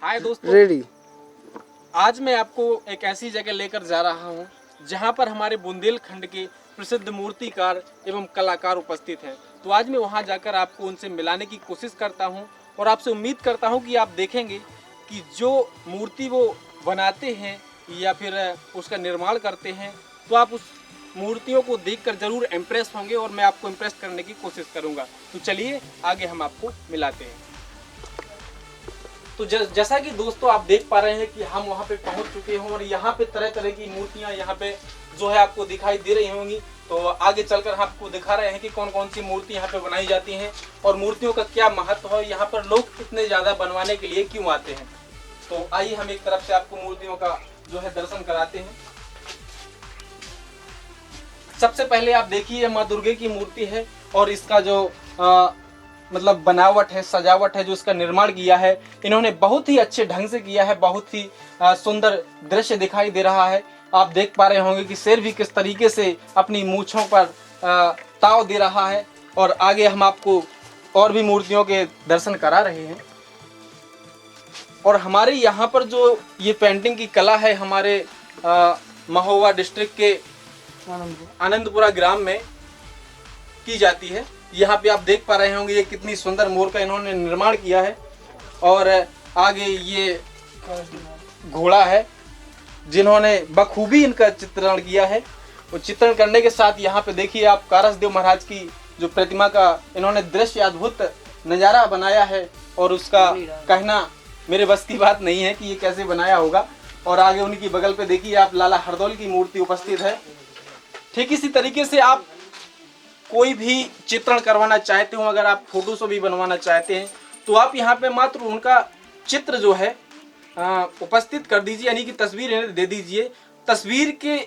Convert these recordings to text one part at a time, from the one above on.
हाय दोस्तों, रेडी। आज मैं आपको एक ऐसी जगह लेकर जा रहा हूं जहां पर हमारे बुंदेलखंड के प्रसिद्ध मूर्तिकार एवं कलाकार उपस्थित हैं। तो आज मैं वहां जाकर आपको उनसे मिलाने की कोशिश करता हूं और आपसे उम्मीद करता हूं कि आप देखेंगे कि जो मूर्ति वो बनाते हैं या फिर उसका निर्माण करते हैं तो आप उस मूर्तियों को देखकर जरूर इम्प्रेस होंगे और मैं आपको इम्प्रेस करने की कोशिश करूंगा। तो चलिए आगे हम आपको मिलाते हैं। तो जैसा कि दोस्तों आप देख पा रहे हैं कि हम वहाँ पे पहुँच चुके हैं और यहाँ पे तरह तरह की मूर्तियाँ यहाँ पे जो है आपको दिखाई दे रही होंगी। तो आगे चलकर हम आपको दिखा रहे हैं कि कौन कौन सी मूर्ति यहाँ पे बनाई जाती हैं और मूर्तियों का क्या महत्व है, यहाँ पर लोग इतने ज़्यादा बनवाने के लिए क्यों आते हैं। तो आइए हम एक तरफ से आपको मूर्तियों का जो है दर्शन कराते हैं। सबसे पहले आप देखिए माँ दुर्गे की मूर्ति है और इसका जो मतलब बनावट है, सजावट है, जो इसका निर्माण किया है इन्होंने बहुत ही अच्छे ढंग से किया है। बहुत ही सुंदर दृश्य दिखाई दे रहा है। आप देख पा रहे होंगे कि शेर भी किस तरीके से अपनी मूंछों पर ताव दे रहा है। और आगे हम आपको और भी मूर्तियों के दर्शन करा रहे हैं। और हमारे यहाँ पर जो ये पेंटिंग की कला है हमारे महोबा डिस्ट्रिक्ट के आनंदपुरा ग्राम में की जाती है। यहाँ पे आप देख पा रहे होंगे ये कितनी सुंदर मोर का इन्होंने निर्माण किया है। और आगे ये घोड़ा है जिन्होंने बखूबी इनका चित्रण किया है। और चित्रण करने के साथ यहाँ पे देखिए आप कारसदेव महाराज की जो प्रतिमा का इन्होंने दृश्य अद्भुत नज़ारा बनाया है। और उसका कहना मेरे बस की बात नहीं है कि ये कैसे बनाया होगा। और आगे उनकी बगल पे देखिए आप लाला हरदौल की मूर्ति उपस्थित है। ठीक इसी तरीके से आप कोई भी चित्रण करवाना चाहते हो, अगर आप फोटो से भी बनवाना चाहते हैं तो आप यहाँ पे मात्र उनका चित्र जो है उपस्थित कर दीजिए, यानी कि तस्वीर इन्हें दे दीजिए। तस्वीर के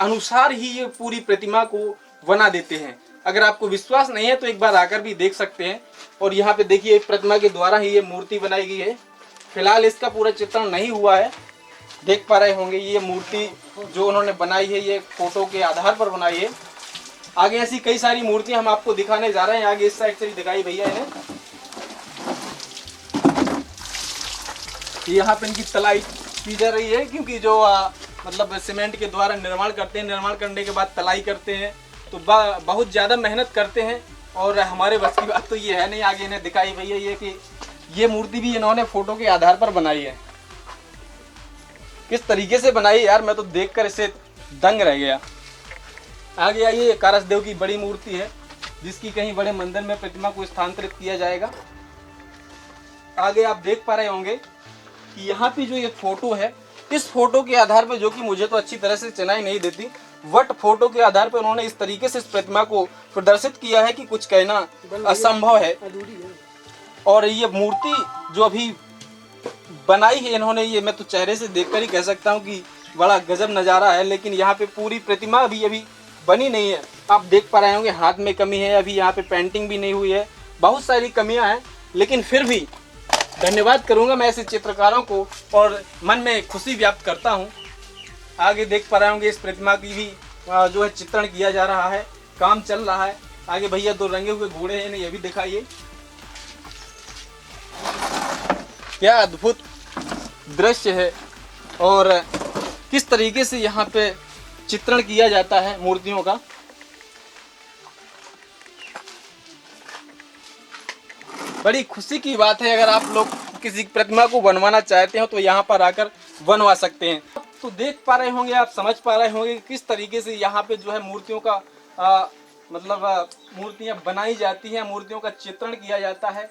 अनुसार ही ये पूरी प्रतिमा को बना देते हैं। अगर आपको विश्वास नहीं है तो एक बार आकर भी देख सकते हैं। और यहाँ पे देखिए प्रतिमा के द्वारा ही ये मूर्ति बनाई गई है। फिलहाल इसका पूरा चित्रण नहीं हुआ है। देख पा रहे होंगे ये मूर्ति जो उन्होंने बनाई है ये फोटो के आधार पर बनाई है। आगे ऐसी कई सारी मूर्तियां हम आपको दिखाने जा रहे हैं। आगे इस साइड से भी दिखाई भैया इन्हें। यहाँ पे इनकी तलाई की जा रही है क्योंकि जो मतलब सीमेंट के द्वारा निर्माण करते हैं, निर्माण करने के बाद तलाई करते हैं तो बहुत ज़्यादा मेहनत करते हैं। और हमारे बस की बात तो ये है नहीं। आगे इन्हें दिखाई भैया ये कि ये मूर्ति भी इन्होंने फोटो के आधार पर बनाई है। किस तरीके से बनाई यार, मैं तो देखकर इसे दंग रह गया। आगे आइए कारसदेव की बड़ी मूर्ति है जिसकी कहीं बड़े मंदिर में प्रतिमा को स्थानांतरित किया जाएगा। आगे आप देख पा रहे होंगे कि यहाँ पे जो ये फोटो है इस फोटो के आधार पर, जो कि मुझे तो अच्छी तरह से चिनाई नहीं देती, बट फोटो के आधार पर उन्होंने इस तरीके से इस प्रतिमा को प्रदर्शित किया है कि कुछ कहना असंभव है। और ये मूर्ति जो अभी बनाई है इन्होंने, ये मैं तो चेहरे से देखकर ही कह सकता हूँ कि बड़ा गजब नज़ारा है। लेकिन यहाँ पे पूरी प्रतिमा अभी बनी नहीं है। आप देख पा रहे होंगे हाथ में कमी है, अभी यहाँ पे पेंटिंग भी नहीं हुई है, बहुत सारी कमियां हैं। लेकिन फिर भी धन्यवाद करूंगा मैं ऐसे चित्रकारों को और मन में खुशी व्यक्त करता हूं। आगे देख पा रहे होंगे इस प्रतिमा की भी जो है चित्रण किया जा रहा है, काम चल रहा है। आगे भैया दो रंगे हुए घोड़े हैं, ये भी दिखाइए। क्या अद्भुत दृश्य है और किस तरीके से यहाँ पे चित्रण किया जाता है मूर्तियों का। बड़ी खुशी की बात है। अगर आप लोग किसी प्रतिमा को बनवाना चाहते हो तो यहाँ पर आकर बनवा सकते हैं। तो देख पा रहे होंगे, आप समझ पा रहे होंगे किस तरीके से यहाँ पे जो है मूर्तियों का मतलब मूर्तियाँ बनाई जाती हैं, मूर्तियों का चित्रण किया जाता है।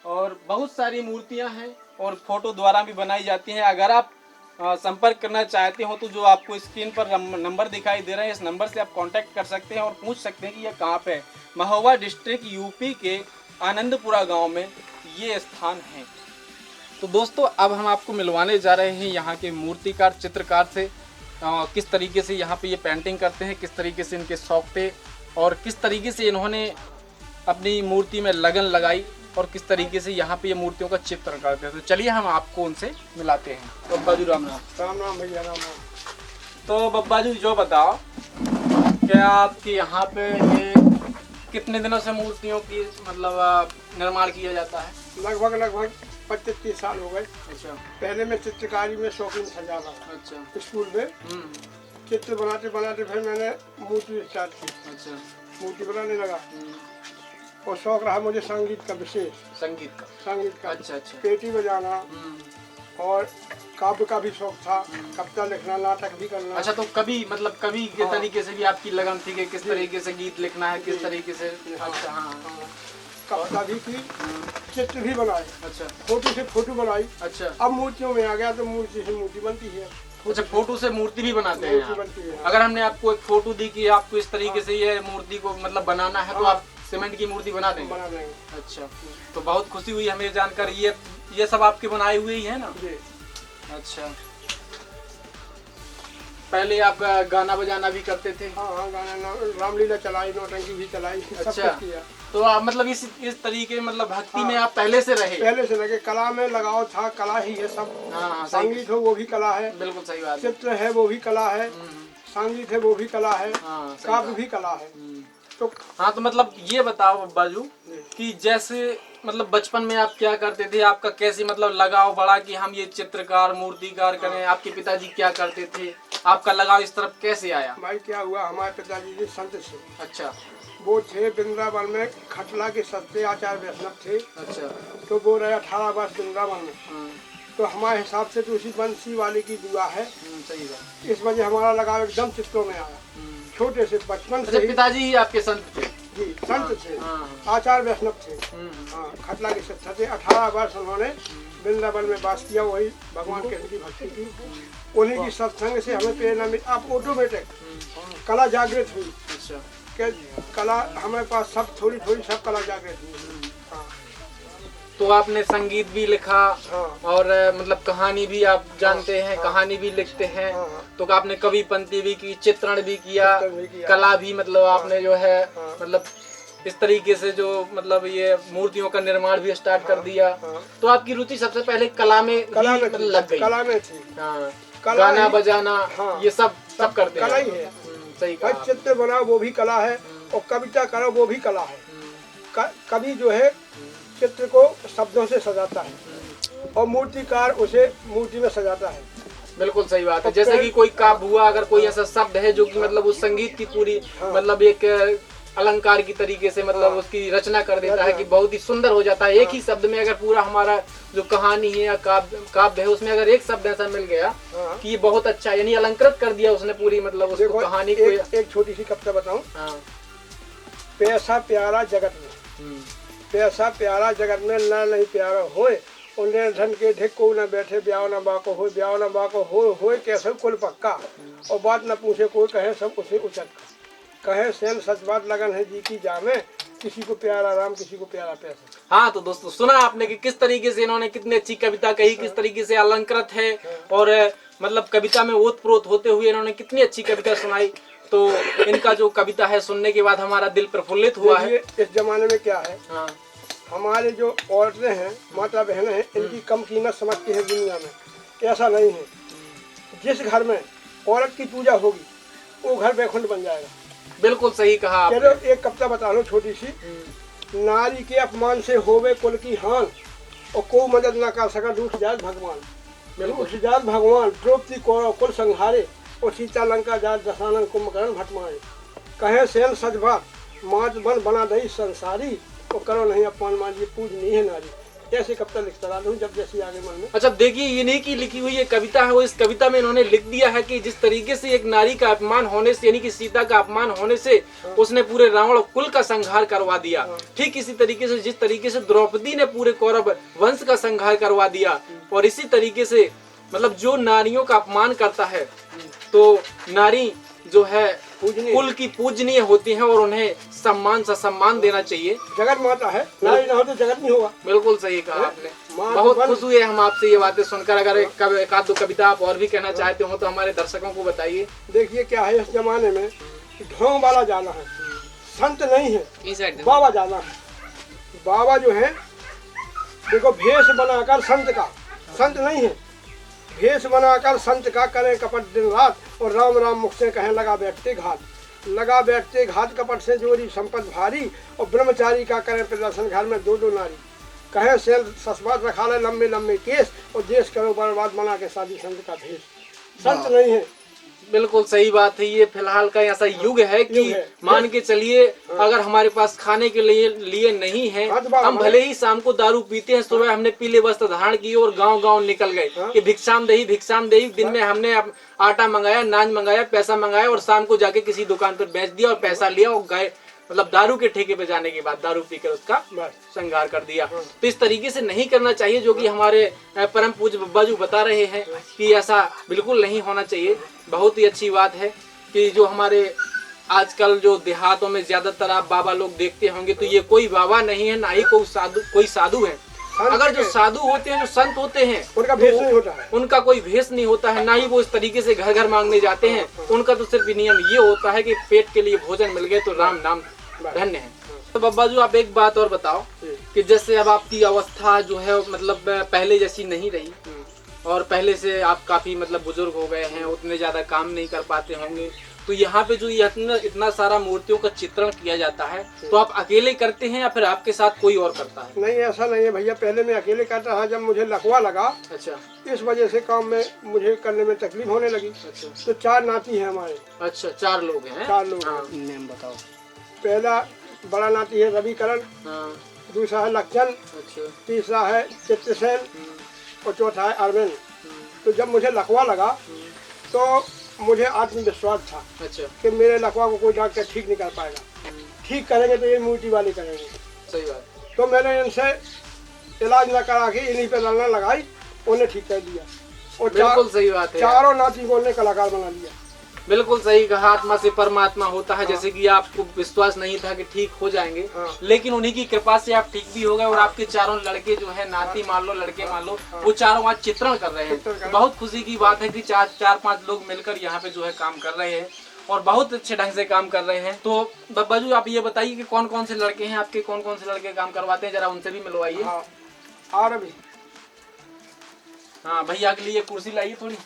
और बहुत सारी मूर्तियाँ हैं और फोटो द्वारा भी बनाई जाती हैं। अगर आप संपर्क करना चाहते हो तो जो आपको स्क्रीन पर नंबर दिखाई दे रहे हैं, इस नंबर से आप कांटेक्ट कर सकते हैं और पूछ सकते हैं कि ये कहाँ पे है। महोबा डिस्ट्रिक्ट यूपी के आनंदपुरा गांव में ये स्थान है। तो दोस्तों अब हम आपको मिलवाने जा रहे हैं यहाँ के मूर्तिकार चित्रकार से। किस तरीके से यहाँ पे ये पेंटिंग करते हैं, किस तरीके से इनके शौक थे और किस तरीके से इन्होंने अपनी मूर्ति में लगन लगाई और किस तरीके से यहाँ पे ये मूर्तियों का चित्र करते हैं। तो चलिए हम आपको उनसे मिलाते हैं। बब्बा जी राम राम। राम राम भैया, राम राम। तो बब्बा जी जो बताओ, क्या आपके यहाँ पे ये कितने दिनों से मूर्तियों की मतलब निर्माण किया जाता है? लगभग 25-30 साल हो गए। अच्छा पहले मैं चित्रकारी में शौकीन था ज़्यादा। अच्छा स्कूल में चित्र बनाते बनाते फिर मैंने मूर्ति स्टार्ट की। अच्छा मूर्ति बनाने लगा और शौक रहा मुझे संगीत का विशेष। संगीत का। अच्छा अच्छा। पेटी बजाना और काव्य का भी शौक था, कविता लिखना, नाटक भी करना। अच्छा, तो कभी मतलब कभी के तरीके से भी आपकी लगन थी कि किस तरीके से गीत लिखना है, किस तरीके से? अच्छा हाँ। कविता भी की, चित्र भी बनाए। अच्छा, फोटो से फोटो बनाई। अच्छा, अब मूर्तियों में आ गया तो मूर्ति से मूर्ति बनती है। अच्छा, फोटो से मूर्ति भी बनाते हैं आप? बनती है। अगर हमने आपको एक फोटो दी कि आपको इस तरीके से ये मूर्ति को मतलब बनाना है तो आप सीमेंट की मूर्ति बना देंगे? बना देंगे। अच्छा, तो बहुत खुशी हुई हमें जानकर। ये सब आपके बनाए हुए ही है ना? जी। अच्छा, पहले आप गाना बजाना भी करते थे? हाँ, गाना रामलीला चलाई, नौटंकी भी चलाई। अच्छा, सब किया। तो आप मतलब इस तरीके मतलब भक्ति में आप पहले से रहे? पहले से लगे, कला में लगाव था, कला ही है सब। हाँ, संगीत हो वो भी कला है। बिल्कुल सही बात है। चित्र है वो भी कला है, संगीत है वो भी कला है, हाँ, काव्य भी कला है। तो हाँ, तो मतलब ये बताओ बाजू कि जैसे मतलब बचपन में आप क्या करते थे, आपका कैसे मतलब लगाव बढ़ा कि हम ये चित्रकार मूर्तिकार करें? आपके पिताजी क्या करते थे, आपका लगाव इस तरफ कैसे आया? भाई क्या हुआ, हमारे पिताजी जी संत थे। अच्छा, वो थे वृंदावन में, खटला के सत्य आचार्य वैष्णव थे। अच्छा, तो वो रहे 18 वर्ष वृंदावन में। तो हमारे हिसाब से तो उसी बंसी वाले की दुआ है। सही बात। इस वजह हमारा लगाव एकदम चित्रों में आया, छोटे से बचपन से। पिताजी ही आपके संत थे? जी, संत थे, आचार्य वैष्णव थे। हाँ, खटला के सत्य थे। 18 वर्ष उन्होंने वृंदावन में वास किया, वही भगवान कृष्ण की भक्ति की। उन्हीं की सत्संग से हमें प्रेरणा मिली। आप ऑटोमेटिक कला जागृत हुई। अच्छा, कि कला हमारे पास सब थोड़ी थोड़ी सब कला जागृत हुई। हाँ। तो आपने संगीत भी लिखा। हाँ। और मतलब कहानी भी आप जानते हैं। कहानी भी लिखते हैं। तो आपने कवि पंक्ति भी की, चित्रण भी किया, कला भी मतलब आपने जो है मतलब इस तरीके से जो मतलब ये मूर्तियों का निर्माण भी स्टार्ट कर दिया। तो आपकी रुचि सबसे पहले कला में मतलब लग गई? कला में थी। हाँ, गाना बजाना ये सब करते हैं। कला ही है। सही कहा। चित्र बनाओ वो भी कला है, और कविता करो वो भी कला है। कवि जो है चित्र को शब्दों से सजाता है, और मूर्तिकार उसे मूर्ति में सजाता है। बिल्कुल सही बात है। जैसे कि कोई काव्य हुआ, अगर कोई ऐसा शब्द है जो कि मतलब उस संगीत की पूरी मतलब एक अलंकार की तरीके से मतलब उसकी रचना कर देता है कि बहुत ही सुंदर हो जाता है। एक ही शब्द में अगर पूरा हमारा जो कहानी है या काव्य है उसमें अगर एक शब्द ऐसा मिल गया कि ये बहुत अच्छा, यानी अलंकृत कर दिया उसने पूरी मतलब उसको कहानी को। एक छोटी सी कविता बताऊं। पैसा प्यारा जगत में, पैसा प्यारा जगत में न नहीं प्यारा होए, और धन के ढिक को न बैठे, ब्याह न बाको हो, ब्याह न बाको हो कैसे कुल पक्का, और बात न पूछे कोई, कहे सब उसे उचट कहे सेन सच बात लगन है जी की जामे, किसी को प्यारा राम किसी को प्यारा पैसा। हाँ, तो दोस्तों सुना आपने कि किस तरीके से इन्होंने कितनी अच्छी कविता कही, किस तरीके से अलंकृत है, और मतलब कविता में ओत प्रोत होते हुए इन्होंने कितनी अच्छी कविता सुनाई। तो इनका जो कविता है सुनने के बाद हमारा दिल प्रफुल्लित हुआ है। इस जमाने में क्या है, हमारे जो औरतें हैं, माता बहनें हैं, इनकी कम कीमत समझती है दुनिया में। ऐसा नहीं है। जिस घर में औरत की पूजा होगी वो घर वैकुंठ बन जाएगा। बिल्कुल सही कहा आपने। चलो एक कविता बता लो छोटी सी। नारी के अपमान से होवे कुल की हान, और को मदद न कर सका दूठ जात भगवान। दूठ जात भगवान द्रौपदी कौरव कुल संहारे, और सीता लंका जात दशानन कुंभकर्ण भटमाए। कहे सेन सच बात मात बन बना दई संसारी, और करो नहीं अपमान मान ये पूजनीय है नारी। ऐसे कविता लिखता रहा हूँ जब जैसी आगे मन में। अच्छा, देखिए ये नहीं की लिखी हुई ये कविता है, वो इस कविता में इन्होंने लिख दिया है कि जिस तरीके से एक नारी का अपमान होने से, यानी कि सीता का अपमान होने से उसने पूरे रावण कुल का संहार करवा दिया। ठीक इसी तरीके से जिस तरीके से द्रौपदी ने पूरे कौरव वंश का संहार करवा दिया, और इसी तरीके से मतलब जो नारियों का अपमान करता है तो नारी जो है कुल की पूजनीय होती हैं, और उन्हें सम्मान सा सम्मान देना चाहिए। जगत माता है, नारी ना हो तो जगत नहीं होगा। बिल्कुल सही कहा आपने। बहुत खुश हुए हम आपसे ये बातें सुनकर। अगर एक आध दो कविता आप और भी कहना चाहते हो तो हमारे दर्शकों को बताइए। देखिए क्या है, इस जमाने में ढोंग वाला जाना है, संत नहीं है, बाबा जाना है। बाबा जो है देखो भेष बनाकर संत का, संत नहीं है, भेष बनाकर संत का करें कपट दिन रात, और राम राम मुख से कहें लगा बैठते घात। लगा बैठते घात कपट से जोरी संपत भारी, और ब्रह्मचारी का करें प्रदर्शन घर में दो दो नारी। कहे से ससबात रखा ले लंबे लंबे केस और देश करो बर्बाद बना के शादी संत का भेष। संत नहीं है। बिल्कुल सही बात है। ये फिलहाल का ऐसा युग है कि मान के चलिए अगर हमारे पास खाने के लिए नहीं है, हम भले ही शाम को दारू पीते हैं, सुबह हमने पीले वस्त्र धारण किए और गांव गांव निकल गए कि भिक्षाम देही। दिन में हमने आटा मंगाया, नान मंगाया, पैसा मंगाया और शाम को जाके किसी दुकान पर बेच दिया और पैसा लिया और गए, मतलब दारू के ठेके पे जाने के बाद दारू पीकर उसका श्रृंगार कर दिया। तो इस तरीके से नहीं करना चाहिए, जो कि हमारे परम पूज्य बब्बा जी बता रहे हैं कि ऐसा बिल्कुल नहीं होना चाहिए। बहुत ही अच्छी बात है कि जो हमारे आजकल जो देहातों में ज्यादातर आप बाबा लोग देखते होंगे, तो ये कोई बाबा नहीं है, ना ही कोई साधु है। अगर जो साधु होते हैं, जो संत होते हैं, उनका भेष नहीं होता है, उनका कोई भेष नहीं होता है, ना ही वो इस तरीके से घर घर मांगने जाते हैं। उनका तो सिर्फ नियम ये होता है कि पेट के लिए भोजन मिल गए तो राम नाम धन्य है। तो बब्बा जी आप एक बात और बताओ कि जैसे अब आपकी अवस्था जो है मतलब पहले जैसी नहीं रही और पहले से आप काफी मतलब बुजुर्ग हो गए हैं, उतने ज्यादा काम नहीं कर पाते होंगे, तो यहाँ पे जो इतना सारा मूर्तियों का चित्रण किया जाता है, तो आप अकेले करते हैं या फिर आपके साथ कोई और करता है? नहीं, ऐसा नहीं है भैया। पहले मैं अकेले करता था, जब मुझे लकवा लगा, अच्छा, इस वजह से काम में मुझे करने में तकलीफ होने लगी। अच्छा। तो 4 नाती है हमारे। अच्छा, 4 लोग हैं। 4 लोग। हाँ। नाम बताओ। पहला बड़ा नाती है रविकरण, दूसरा है लक्षण, तीसरा है चित्रसेन और चौथा है अरविंद। तो जब मुझे लकवा लगा तो मुझे आत्मविश्वास था कि मेरे लकवा को कोई डॉक्टर ठीक नहीं कर पाएगा, ठीक करेंगे तो ये मूर्ति वाले करेंगे। सही बात। तो मैंने इनसे इलाज न करा के इन्हीं पे लड़ना लगाई, उन्हें ठीक कर दिया और बिल्कुल सही बात है, चारों नाती को उन्हें कलाकार बना दिया। बिल्कुल सही कहा, आत्मा से परमात्मा होता है। जैसे कि आपको विश्वास नहीं था कि ठीक हो जाएंगे, लेकिन उन्हीं की कृपा से आप ठीक भी हो गए और आपके चारों लड़के जो है, नाती मान लो, लड़के मान लो, वो चारों आज चित्रण कर रहे हैं। बहुत खुशी की बात है कि 4-5 लोग मिलकर यहाँ पे जो है काम कर रहे हैं और बहुत अच्छे ढंग से काम कर रहे हैं। तो बब्बा जी आप ये बताइए कि कौन कौन से लड़के हैं आपके, कौन कौन से लड़के काम करवाते हैं, जरा उनसे भी मिलवाइए। हाँ भैया के लिए कुर्सी लाइए थोड़ी।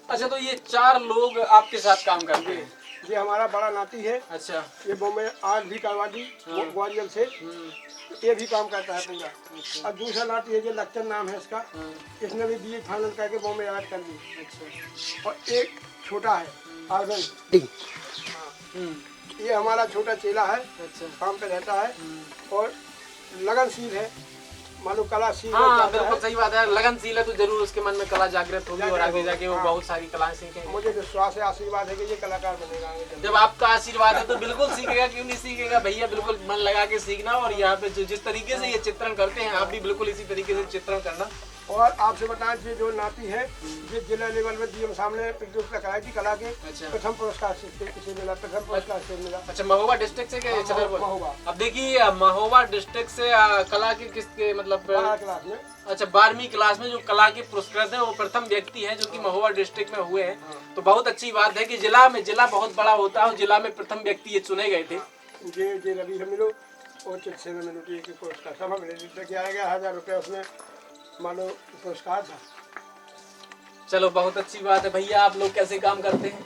अच्छा, तो ये 4 लोग आपके साथ काम करते हैं? ये हमारा बड़ा नाती है। अच्छा। ये बॉम्बे आज भी करवा दी ग्वालियर से, ये भी काम करता है पूरा। और दूसरा नाती है, जो लक्षण नाम है इसका, इसने भी BA फाइनल करके बॉम्बे आर्ट कर दी। अच्छा। और एक छोटा है अरविंद, ये हमारा छोटा चेला है। अच्छा। काम पे रहता है और लगनशील है, मालूम कलाशील। हाँ बिल्कुल सही बात है, लगनशील है तो जरूर उसके मन में कला जागृत होगी और आगे जाके वो बहुत सारी कलाएं सीखेंगे। मुझे विश्वास है, आशीर्वाद है कि ये कलाकार बनेगा। जब आपका आशीर्वाद है तो बिल्कुल सीखेगा, क्यों नहीं सीखेगा भैया। बिल्कुल मन लगा के सीखना और यहाँ पे जिस तरीके से ये चित्रण करते हैं आप भी बिल्कुल इसी तरीके से चित्रण करना। और आपसे बताएं, ये जो नाती है, ये जिला लेवल में DM सामने प्रतियोगिता कराई थी कला के। अच्छा। प्रथम पुरस्कार से मिला, प्रथम पुरस्कार से मिला। अच्छा, महोबा डिस्ट्रिक्ट से क्या? महोबा। अब देखिए महोबा डिस्ट्रिक्ट से कला के किसके मतलब 12 क्लास में। अच्छा, 12वीं क्लास में जो कला के पुरस्कृत है वो प्रथम व्यक्ति है जो कि महोबा डिस्ट्रिक्ट में हुए हैं। तो बहुत अच्छी बात है कि जिला बहुत बड़ा होता है और जिला में प्रथम व्यक्ति ये चुने गए थे। जे रवि मिलो और चित्से में मिलो पुरस्कार सब मिले, 11,000 रुपये उसमें मानो पुरस्कार था। चलो बहुत अच्छी बात है भैया। आप लोग कैसे काम करते हैं,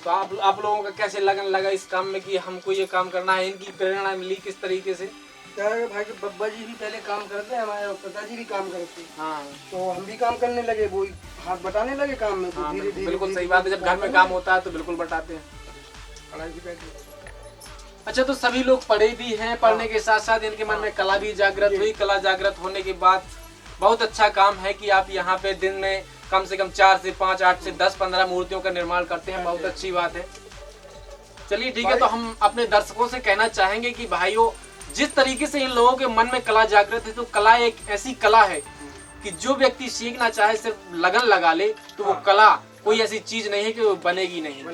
तो आप लोगों का कैसे लगन लगा इस काम में कि हमको ये काम करना है? इनकी प्रेरणा मिली किस तरीके से? भाई बब्बा जी भी पहले काम करते हैं, हमारे पिताजी भी काम करते हैं। हाँ, तो हम भी काम करने लगे, वो हाथ बटाने लगे काम में। तो धीरे धीरे बिल्कुल सही बात है, जब घर में काम होता है तो बिल्कुल बटाते हैं। अच्छा, तो सभी लोग पढ़े भी हैं, पढ़ने के साथ साथ इनके मन में कला भी जागृत हुई। कला जागृत होने के बाद बहुत अच्छा काम है कि आप यहाँ पे दिन में कम से कम 4 से 5, 8 से 10, 15 मूर्तियों का निर्माण करते हैं। बहुत अच्छी बात है। चलिए ठीक है, तो हम अपने दर्शकों से कहना चाहेंगे कि भाइयों, जिस तरीके से इन लोगों के मन में कला जागृत है, तो कला एक ऐसी कला है कि जो व्यक्ति सीखना चाहे, सिर्फ लगन लगा ले, तो वो कला कोई ऐसी चीज नहीं है कि वो बनेगी नहीं।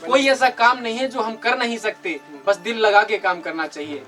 कोई ऐसा काम नहीं है जो हम कर नहीं सकते, बस दिल लगा के काम करना चाहिए।